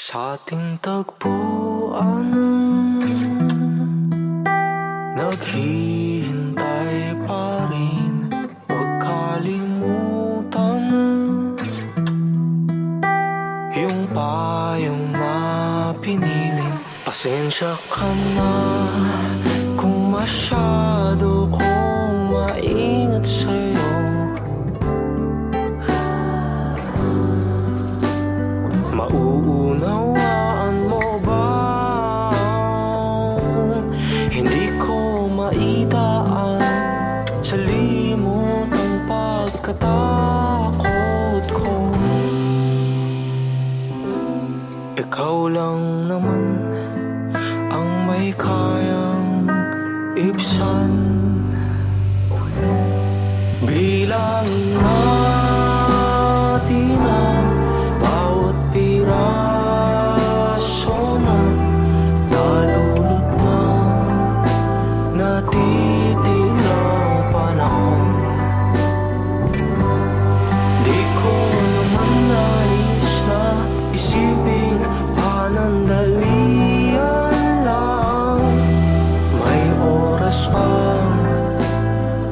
Sa ating tagpuan, naghihintay pa rin. Huwag kalimutan yung payong na pinilin. Pasensya ka na kung masyado kong maingat sa'yo. Mauunawaan mo ba hindi ko maidaan sa limot ang pagkatakot ko? Ikaw lang naman ang may kayang ibsan. Bilangin natin ang bawat piraso na nalulot na natitirang panahon. Di ko naman nais na isiping panandalian lang. May oras pang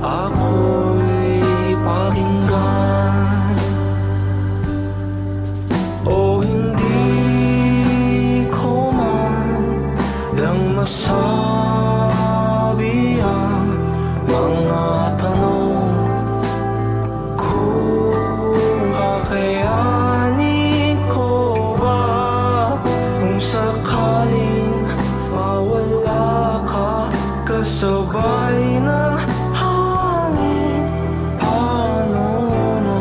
ako'y pakinggan. O hindi ko man lang masabi ang mga tanong kung kakayanin ko ba kung sakaling mawala ka kasabay ng hangin. Paano na?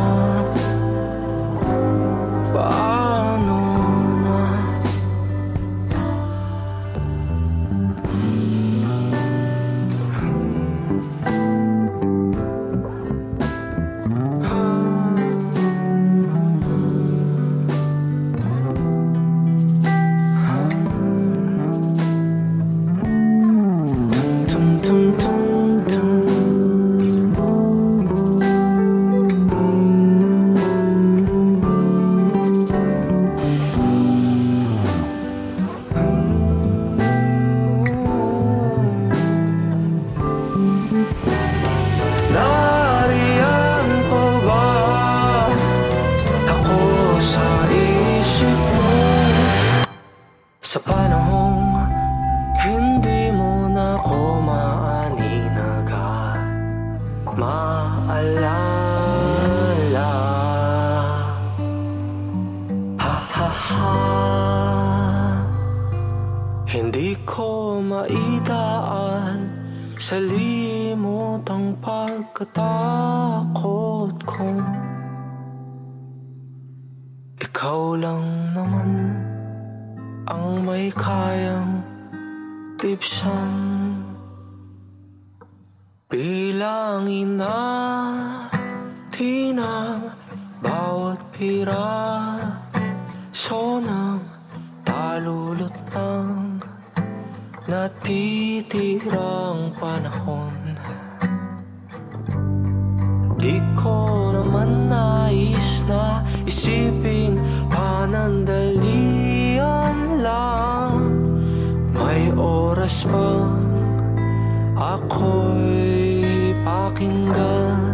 Tum tum tum tum. Nariyan pa ba ako sa isip mo sa panahong hindi mo na ako maaninag at maalala? Ha ha ha. Hindi ko maidaan sa limot ang pagkatakot ko. Ikaw lang naman ang may kayang ibsan. Bilangin natin ang bawat piraso ng talulot ng natitirang panahon. Di ko naman nais na isiping panandalian lang. May oras bang ako'y pakinggan?